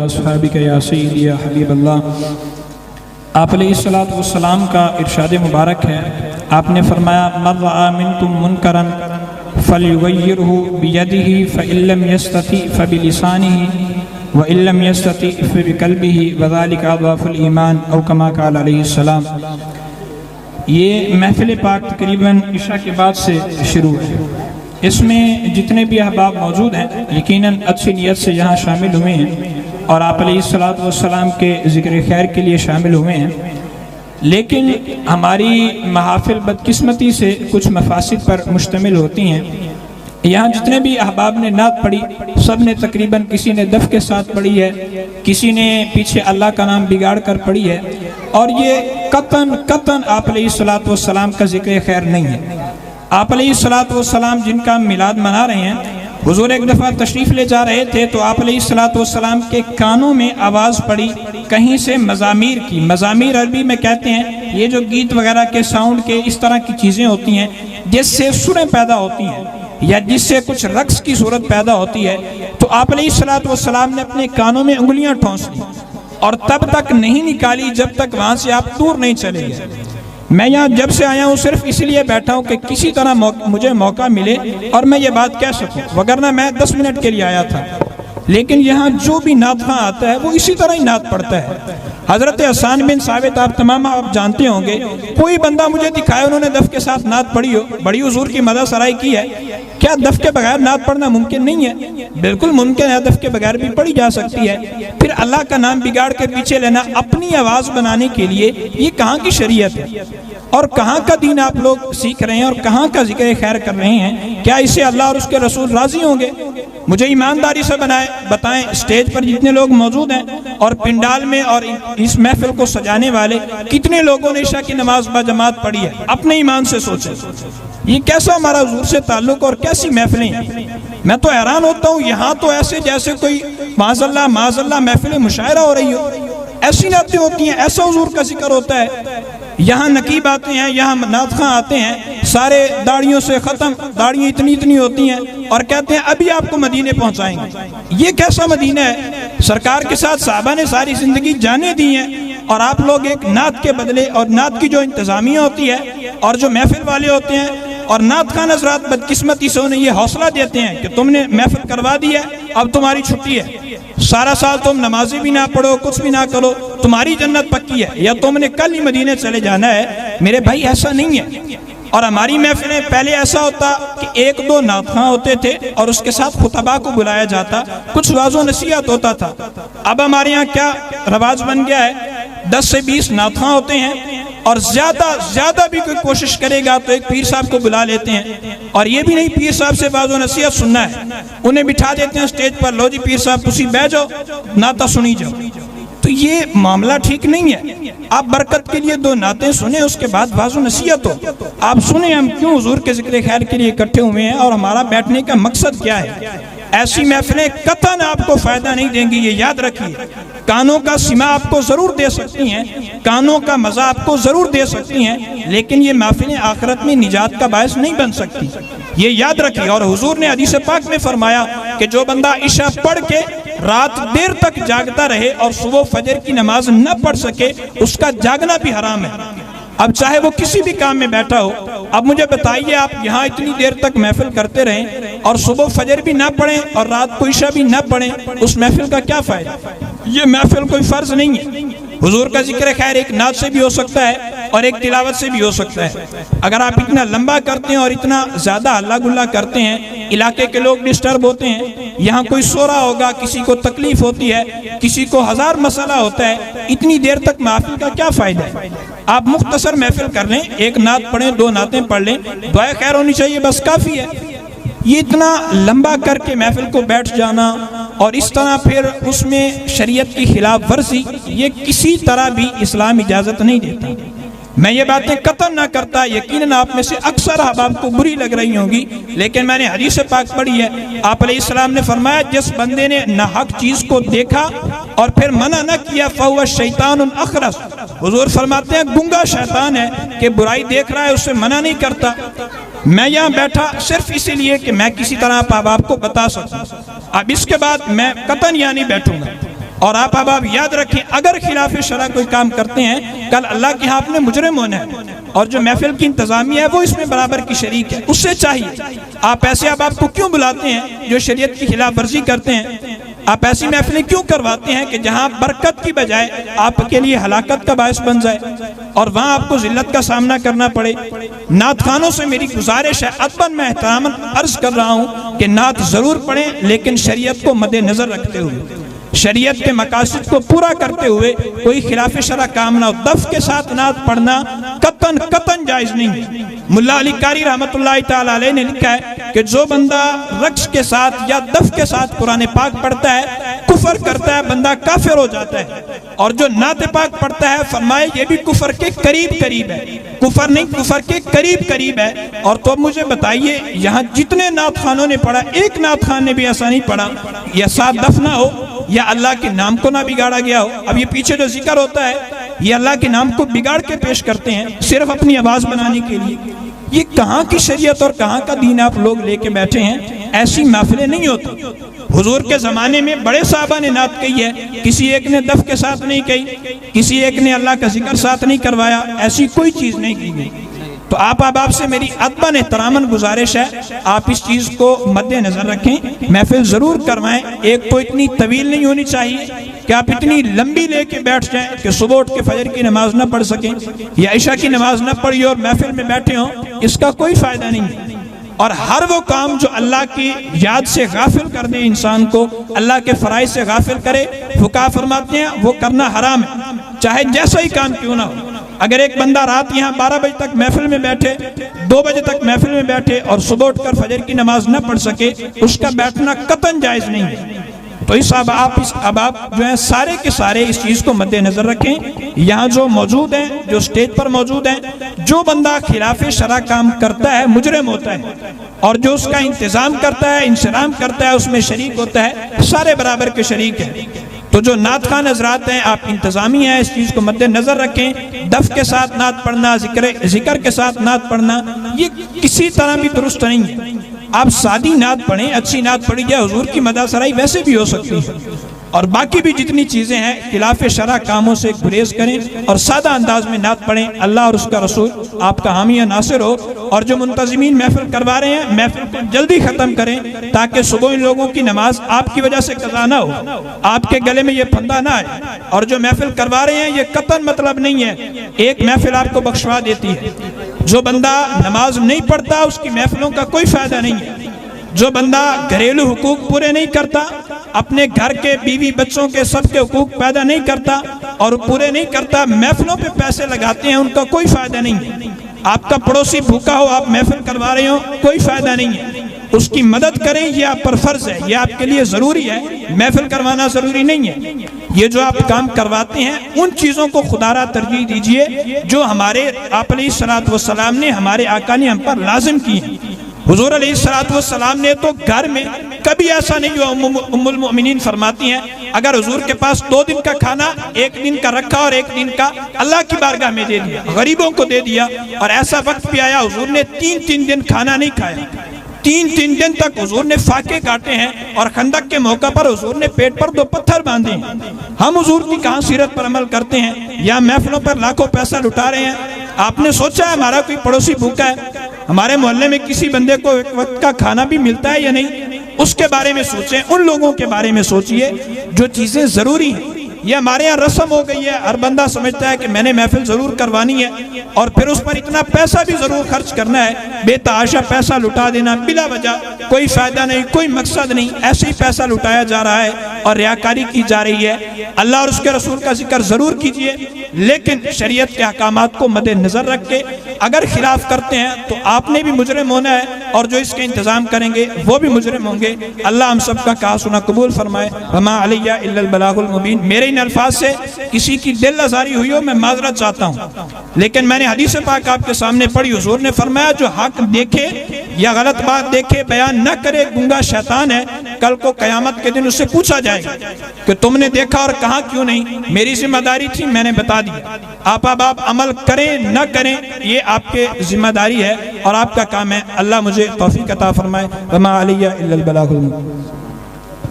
अस्हाबिक या सय्यदी या हबीब अल्लाह। आप अलैहिस्सलातु वस्सलाम का इरशाद मुबारक है, आपने फरमाया मन रआ मिनकुम मुनकरन फलयुगय्यिरहु बियदिही फ़इल्लम यस्तति फ़बिलिसानिही व इल्लम यस्तति फ़बिक़ल्बिही वज़ालिका अज़अफ़ुल ईमान औ कमा क़ाल अलैहिस्सलाम। ये महफ़िल पाक तकरीबन इशा के बाद से शुरू है। इसमें जितने भी अहबाब मौजूद हैं यकीनन अच्छी नीयत से यहाँ शामिल हुए हैं और आप अलैहिस्सलातु वस्सलाम के ज़िक्र खैर के लिए शामिल हुए हैं, लेकिन हमारी महाफिल बदकिस्मती से कुछ मफासिद पर मुश्तमिल होती हैं। यहाँ जितने भी अहबाब ने नात पढ़ी सब ने तकरीबन किसी ने दफ़ के साथ पढ़ी है, किसी ने पीछे अल्लाह का नाम बिगाड़ कर पढ़ी है, और ये कतन आप अलैहिस्सलातु वस्सलाम का ज़िक्र खैर नहीं है। आप अलैहिस्सलातु वस्सलाम जिनका मिलाद मना रहे हैं, हुजूर एक दफ़ा तशरीफ़ ले जा रहे थे तो आप अलैहिस्सलातु वस्सलाम के कानों में आवाज़ पड़ी कहीं से मज़ामीर की। मज़ामीर अरबी में कहते हैं ये जो गीत वगैरह के साउंड के इस तरह की चीज़ें होती हैं जिससे सुरें पैदा होती हैं या जिससे कुछ रक्स की सूरत पैदा होती है। तो आप अलैहिस्सलातु वस्सलाम ने अपने कानों में उंगलियां ठोंस ली और तब तक नहीं निकाली जब तक वहाँ से आप दूर नहीं चले गए। मैं यहाँ जब से आया हूँ सिर्फ इसलिए बैठा हूँ कि किसी तरह मुझे मौका मिले और मैं ये बात कह सकूँ, वगरना मैं 10 मिनट के लिए आया था। लेकिन यहाँ जो भी नात ख़ां आता है वो इसी तरह ही नात पढ़ता है। हज़रत हसन बिन साबित आप तमाम आप जानते होंगे, कोई बंदा मुझे दिखाए उन्होंने दफ़ के साथ नात पढ़ी हो, बड़ी हुजूर की मदद सराई की है। क्या दफ़ के बगैर नात पढ़ना मुमकिन नहीं है? बिल्कुल मुमकिन है, दफ़ के बगैर भी पढ़ी जा सकती है। फिर अल्लाह का नाम बिगाड़ के पीछे लेना अपनी आवाज़ बनाने के लिए, ये कहाँ की शरीयत है और कहाँ का दीन आप लोग सीख रहे हैं और कहाँ का जिक्र खैर कर रहे हैं? क्या इससे अल्लाह और उसके रसूल राज़ी होंगे? मुझे ईमानदारी से बताएं, स्टेज पर जितने लोग मौजूद हैं और पिंडाल में और इस महफिल को सजाने वाले कितने लोगों ने इशा की नमाज बाजमात पढ़ी है? अपने ईमान से सोचें, ये कैसा हमारा हुजूर से ताल्लुक और कैसी महफिलें हैं। मैं तो हैरान होता हूँ, यहाँ तो ऐसे जैसे कोई माज़अल्लाह महफिल मुशायरा हो रही हो, ऐसी नातें होती हैं, ऐसा हुजूर का जिक्र होता है। यहाँ नकीब आते हैं, यहाँ नात ख़ां आते हैं, सारे दाढ़ियों से ख़त्म, दाढ़ियाँ इतनी होती हैं और कहते हैं अभी आपको मदीने पहुँचाएंगे। ये कैसा मदीना है? सरकार के साथ साहबा ने सारी ज़िंदगी जाने दी हैं और आप लोग एक नात के बदले, और नात की जो इंतज़ामिया होती है और जो महफिल वाले होते हैं और नात ख़ान हज़रात बदकिस्मती से उन्हें ये हौसला देते हैं कि तुमने महफिल करवा दी है, अब तुम्हारी छुट्टी है, सारा साल तुम नमाज़ें भी ना पढ़ो, कुछ भी ना करो, तुम्हारी जन्नत पक्की है, या तुमने कल ही मदीने चले जाना है। मेरे भाई ऐसा नहीं है। और हमारी महफिलें पहले ऐसा होता कि 1-2 नात ख़ां होते थे और उसके साथ खुतबा को बुलाया जाता, कुछ वाज़ो नसीहत होता था। अब हमारे यहाँ क्या रवाज बन गया है, 10 से 20 नात ख़ां होते हैं और ज्यादा भी कोई कोशिश करेगा तो एक पीर साहब को बुला लेते हैं, और ये भी नहीं पीर साहब से वाज़ो नसीहत सुनना है, उन्हें बिठा देते हैं स्टेज पर, लो जी पीर साहब तुसी बैठ जाओ, नाता सुनी जाओ। तो ये मामला ठीक नहीं है। आप बरकत के लिए 2 नातें सुने, उसके बाद वाज़ो नसीहत हो। आप सुने हम क्यों हुजूर के जिक्र खैर के लिए इकट्ठे हुए हैं और हमारा बैठने का मकसद क्या है। ऐसी महफिलें कतन आपको फायदा नहीं देंगी, ये याद रखिए। कानों का सिमा आपको जरूर दे सकती हैं, कानों का मजा आपको जरूर दे सकती हैं, लेकिन ये महफिलें आखिरत में निजात का बायस नहीं बन सकती, ये याद रखिए। और हुजूर ने हदीस पाक में फरमाया कि जो बंदा इशा पढ़ के रात देर तक जागता रहे और सुबह फजर की नमाज न पढ़ सके, उसका जागना भी हराम है, अब चाहे वो किसी भी काम में बैठा हो। अब मुझे बताइए, आप यहाँ इतनी देर तक महफिल करते रहें और सुबह फजर भी ना पढ़ें और रात को इशा भी ना पढ़ें, उस महफिल का क्या फ़ायदा? ये महफिल कोई फ़र्ज नहीं है। हुजूर का जिक्र खैर एक नात से भी हो सकता है और एक तिलावत से भी हो सकता है। अगर आप इतना लंबा करते हैं और इतना ज़्यादा हल्ला गुल्ला करते हैं, इलाके के लोग डिस्टर्ब होते हैं, यहाँ कोई सो रहा होगा, किसी को तकलीफ होती है, किसी को 1000 मसला होता है, इतनी देर तक महफिल का क्या फ़ायदा है? आप मुख्तसर महफिल कर लें, एक नात पढ़ें, 2 नातें पढ़ लें, दुआ खैर होनी चाहिए, बस काफ़ी है। ये इतना लंबा करके महफिल को बैठ जाना और इस तरह फिर उसमें शरीयत की खिलाफ वर्जी, ये किसी तरह भी इस्लाम इजाज़त नहीं देता। मैं ये बातें कतन ना करता, यकीनन आप में से अक्सर अहबाब को बुरी लग रही होंगी, लेकिन मैंने हदीस पाक पढ़ी है, आप अलैहिस्सलाम ने फरमाया जिस बंदे ने नाहक चीज़ को देखा और फिर मना न किया, फहुवा शैतानुन अखरस, हुजूर फरमाते हैं गुंगा शैतान है कि बुराई देख रहा है, उससे मना नहीं करता। मैं यहाँ बैठा सिर्फ इसीलिए कि मैं किसी तरह आप को बता सकूं। अब इसके बाद मैं कतन यहाँ नहीं बैठूंगा और आप अब आप याद रखें, अगर खिलाफ शरा कोई काम करते हैं, कल अल्लाह के यहाँ आपने मुजरिम होना है। और जो महफिल की इंतजामिया है वो इसमें बराबर की शरीक है। उससे चाहिए आप ऐसे अब आपको क्यों बुलाते हैं जो शरीयत की खिलाफ वर्जी करते हैं? आप ऐसी महफिलें क्यों करवाते हैं कि जहां बरकत की बजाय आपके लिए हलाकत का बायस बन जाए और वहां आपको जिल्लत का सामना करना पड़े? नात खानों से मेरी गुजारिश है, अदबन मैं एहतरामन अर्ज कर रहा हूं कि नात जरूर पढ़ें, लेकिन शरीयत को मद्देनजर रखते हुए, शरीयत के मकासद को पूरा करते हुए। कोई खिलाफ शरा काम ना हो। दफ के साथ नात पढ़ना कतन कतन जायज नहीं है। मुल्ला अली कारी रहमतुल्लाह ताला अलैह ने लिखा है कि जो बंदा रक्स के साथ या दफ के साथ कुरान पाक पढ़ता है, कुफर करता है, बंदा काफिर हो जाता है। और जो नात पाक पढ़ता है, फरमाए ये भी कुफर के करीब करीब है, कुफर नहीं, कुफर के करीब करीब है। और तो अब मुझे बताइए, यहाँ जितने नात खानों ने पढ़ा, एक नात खान ने भी ऐसा नहीं पढ़ा या साथ दफ ना हो या अल्लाह के नाम को ना बिगाड़ा गया हो। अब ये पीछे जो जिक्र होता है, ये अल्लाह के नाम को बिगाड़ के पेश करते हैं सिर्फ अपनी आवाज बनाने के लिए। ये कहाँ की शरीयत और कहाँ का दीन आप लोग लेके बैठे हैं? ऐसी महफिलें नहीं होती। हुजूर के ज़माने में बड़े साहबा ने नात कही है, किसी एक ने दफ के साथ नहीं कही, किसी एक ने अल्लाह का जिक्र साथ नहीं करवाया, ऐसी कोई चीज़ नहीं की गई। तो आप से मेरी अदबन एहतरामन गुजारिश है, आप इस चीज़ को मद्देनजर रखें, महफिल ज़रूर करवाएं। एक तो इतनी तवील नहीं होनी चाहिए कि आप इतनी लंबी लेके बैठ जाएं कि सुबह उठ के फजर की नमाज ना पढ़ सकें या इशा की नमाज ना पढ़ी और महफिल में बैठे हों, इसका कोई फ़ायदा नहीं है। और हर वो काम जो अल्लाह की याद से गाफिल कर दे इंसान को, अल्लाह के फराइज से गाफिल करे, फुकाहा फरमाते हैं वो करना हराम है, चाहे जैसा ही काम क्यों ना हो। अगर एक बंदा रात यहाँ 12 बजे तक महफिल में बैठे, 2 बजे तक महफिल में बैठे और सुबह उठकर फजर की नमाज न पढ़ सके, उसका बैठना कतन जायज नहीं है। तो अब आप जो है सारे के सारे इस चीज़ को मद्देनजर रखें। यहाँ जो मौजूद हैं, जो स्टेज पर मौजूद हैं, जो बंदा खिलाफ शरा काम करता है मुजरिम होता है, और जो उसका इंतज़ाम करता है, इंसराम करता है, उसमें शरीक होता है, सारे बराबर के शरीक हैं। तो जो नात खान हजरात हैं, आप इंतज़ामी हैं, इस चीज़ को मद्देनजर रखें। दफ के साथ नात पढ़ना, जिक्र के साथ नात पढ़ना, ये किसी तरह भी दुरुस्त नहीं है। आप सादी नात पढ़ें, अच्छी नात पढ़ी जाए, हुजूर की मदद सराई वैसे भी हो सकती है। और बाकी भी जितनी चीज़ें हैं, खिलाफ शरा कामों से गुरेज करें और सादा अंदाज में नात पढ़ें। अल्लाह और उसका रसूल आपका हामी या नासिर हो। और जो मुंतज़िमीन महफिल करवा रहे हैं, महफिल को जल्दी ख़त्म करें ताकि सुबह इन लोगों की नमाज आपकी वजह से कज़ा ना हो, आपके गले में ये फंदा ना आए। और जो महफिल करवा रहे हैं, ये कतन मतलब नहीं है, एक महफिल आपको बख्शवा देती है। जो बंदा नमाज नहीं पढ़ता, उसकी महफिलों का कोई फ़ायदा नहीं है। जो बंदा घरेलू हुकूक पूरे नहीं करता, अपने घर के बीवी बच्चों के सबके हुकूक पैदा नहीं करता और पूरे नहीं करता, महफिलों पे पैसे लगाते हैं, उनका कोई फ़ायदा नहीं है। आपका पड़ोसी भूखा हो, आप महफिल करवा रहे हो, कोई फ़ायदा नहीं है। उसकी मदद करें, ये आप पर फ़र्ज़ है, ये आपके लिए ज़रूरी है। महफिल करवाना ज़रूरी नहीं है। ये जो आप काम करवाते हैं, उन चीज़ों को खुदारा तरजीह दीजिए जो हमारे आप अलैहिस्सलातु वस्सलाम ने, हमारे आका ने हम पर लाजिम की है। हुजूर अलैहिस्सलातु वस्सलाम ने तो घर में कभी ऐसा नहीं हुआ, उम्मुल मोमिनीन फरमाती हैं, अगर हुजूर के पास 2 दिन का खाना, 1 दिन का रखा और 1 दिन का अल्लाह की बारगाह में दे दिया, गरीबों को दे दिया। और ऐसा वक्त भी आया, हुजूर ने 3-3 दिन खाना नहीं खाया, 3-3 दिन तक हुजूर ने फाके काटे हैं। और खंदक के मौका पर हुजूर ने पेट पर 2 पत्थर बांधे हैं। हम हुजूर की कहाँ सीरत पर अमल करते हैं, या महफिलों पर लाखों पैसा लुटा रहे हैं। आपने सोचा है हमारा कोई पड़ोसी भूखा है, हमारे मोहल्ले में किसी बंदे को एक वक्त का खाना भी मिलता है या नहीं, उसके बारे में सोचें। उन लोगों के बारे में सोचिए जो चीज़ें ज़रूरी हैं। ये हमारे यहाँ रस्म हो गई है, हर बंदा समझता है कि मैंने महफिल ज़रूर करवानी है और फिर उस पर इतना पैसा भी ज़रूर खर्च करना है, बेतहाशा पैसा लुटा देना बिला वजह, कोई फ़ायदा नहीं, कोई मकसद नहीं, ऐसे ही पैसा लुटाया जा रहा है और रियाकारी की जा रही है। अल्लाह और उसके रसूल का जिक्र ज़रूर कीजिए, लेकिन शरीयत के अहकामात को मद्देनज़र रख के अगर खिलाफ करते हैं तो आपने भी मुजरिम होना है और जो इसके इंतज़ाम करेंगे वो भी मुजरिम होंगे। अल्लाह हम सब का कहा सुना कबूल फरमाए। वमा अलैया इल्लल बलागुल मुबीन। मेरे इन अल्फाज से किसी की दिल आज़ारी हुई हो, मैं माजरत चाहता हूँ, लेकिन मैंने हदीस पाक आपके सामने पढ़ी। हुजूर ने फरमाया जो हक देखे या गलत बात देखे, बयान न करे, गूंगा शैतान है। कल को क़यामत के दिन उससे पूछा जाएगा कि तुमने देखा और कहा क्यों नहीं, मेरी जिम्मेदारी थी, मैंने बता दी। आप अमल करें न करें, ये आपके जिम्मेदारी है और आपका काम है। अल्लाह मुझे तौफीक अता फरमाए। वमा अलैया इल्लल बलागुल मुबीन।